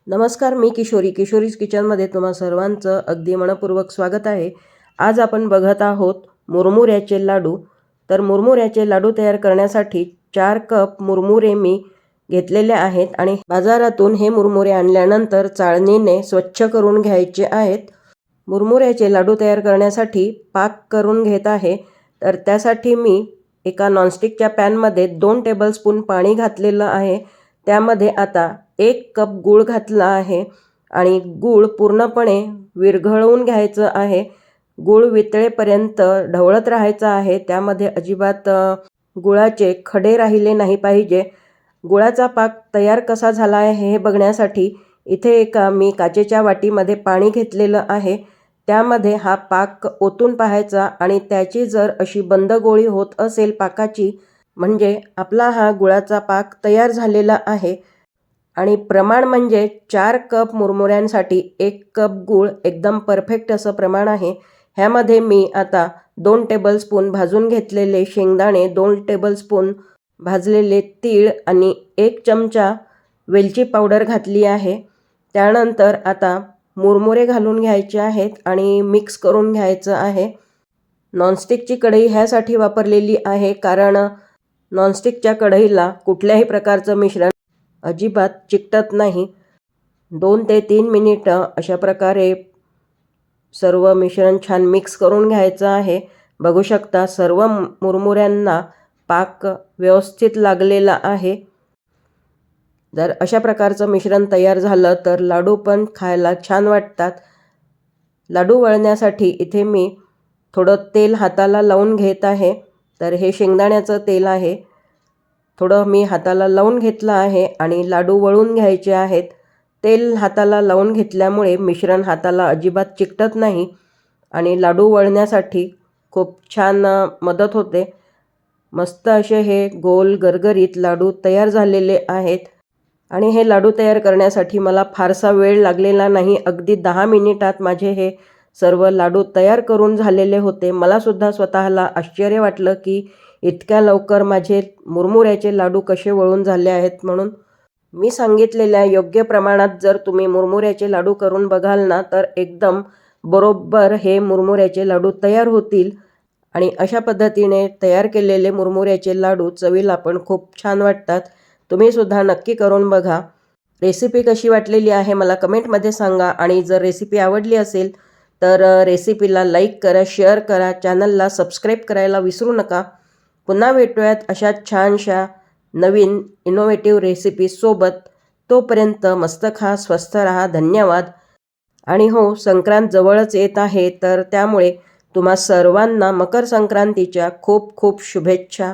नमस्कार, मी किशोरीज किचनमध्ये तुम्हा सर्वांचं अगदी मनपूर्वक स्वागत आहे। आज आपण बघत आहोत मुरमुऱ्याचे लाडू। तर मुरमुऱ्याचे लाडू तयार करण्यासाठी 4 कप मुरमुरे मी घेतलेले आहेत आणि बाजारातून हे मुरमुरे आणल्यानंतर चाळणीने स्वच्छ करून घ्यायचे आहेत। मुरमुऱ्याचे लाडू तयार करण्यासाठी पाक करून घेत आहे। तर त्यासाठी मी एका नॉनस्टिकच्या पॅनमध्ये 2 टेबलस्पून पाणी घातलेलं आहे। त्यामध्ये आता 1 कप गूळ घातला आहे आणि गूळ पूर्णपणे विरघळवून घ्यायचं आहे। गूळ वितळेपर्यंत ढवळत राहायचं आहे। त्यामध्ये अजिबात गुळाचे खडे राहिले नाही पाहिजे। गुळाचा पाक तयार कसा झाला आहे हे बघण्यासाठी इथे एका मी काचेच्या वाटीमध्ये पाणी घेतलेलं आहे। त्यामध्ये हा पाक ओतून पाहायचा आणि त्याची जर अशी बंद गोळी होत असेल पाकाची, म्हणजे आपला हा गुळाचा पाक तयार झालेला आहे। आणि प्रमाण म्हणजे 4 कप मुरमुऱ्यांसाठी 1 कप गूळ एकदम परफेक्ट असं प्रमाण आहे। ह्यामध्ये मी आता 2 टेबलस्पून भाजून घेतलेले शेंगदाणे, 2 टेबलस्पून भाजलेले तीळ आणि 1 चमचा वेलची पावडर घातली आहे। त्यानंतर आता मुरमुरे घालून घ्यायचे आहेत आणि मिक्स करून घ्यायचं आहे। नॉनस्टिकची कढई ह्यासाठी वापरलेली आहे कारण नॉनस्टिकच्या कढईला कुठल्याही प्रकारचं मिश्रण अजिबात चिकटत नाही। 2 ते 3 मिनिटं अशा प्रकारे सर्व मिश्रण छान मिक्स करून घ्यायचं आहे। बघू शकता सर्व मुरमुऱ्यांना पाक व्यवस्थित लागलेला आहे। जर अशा प्रकारचं मिश्रण तयार झालं तर लाडू पण खायला छान वाटतात। लाडू वळण्यासाठी इथे मी थोडं तेल हाताला लावून घेत आहे। तर हे शेंगदाण्याचं तेल आहे। थोडं मी हाताला लावून घेतलं आहे आणि लाडू वळून घ्यायचे आहेत। तेल हाताला लावून घेतल्यामुळे मिश्रण हाताला अजिबात चिकटत नाही आणि लाडू वळण्यासाठी खूप छान मदत होते। मस्त असे हे गोल गरगरीत लाडू तयार झालेले आहेत आणि हे लाडू तयार करण्यासाठी मला फारसा वेळ लागलेला नाही। अगदी 10 मिनिटात माझे हे सर्व लाडू तयार करून झालेले होते। मलासुद्धा स्वतःला आश्चर्य वाटलं की इतक्या लवकर माझे मुरमुऱ्याचे लाडू कसे वळून झाले आहेत म्हणून। मी सांगितलेल्या योग्य प्रमाणात जर तुम्ही मुरमुऱ्याचे लाडू करून बघाल ना तर एकदम बरोबर हे मुरमुऱ्याचे लाडू तयार होतील आणि अशा पद्धतीने तयार केलेले मुरमुऱ्याचे लाडू चवीला पण खूप छान वाटतात। तुम्ही सुद्धा नक्की करून बघा। रेसिपी कशी वाटलेली आहे मला कमेंटमध्ये सांगा आणि जर रेसिपी आवडली असेल तर रेसिपीला लाईक करा, शेअर करा, चॅनलला सबस्क्राईब करायला विसरू नका। पुन्हा भेटूयात अशा छानशा नवीन इनोव्हेटिव्ह रेसिपीसोबत। तोपर्यंत मस्त खा, स्वस्थ राहा, धन्यवाद। आणि हो, संक्रांत जवळच येत आहे तर त्यामुळे तुम्हा सर्वांना मकर संक्रांतीच्या खूप खूप शुभेच्छा।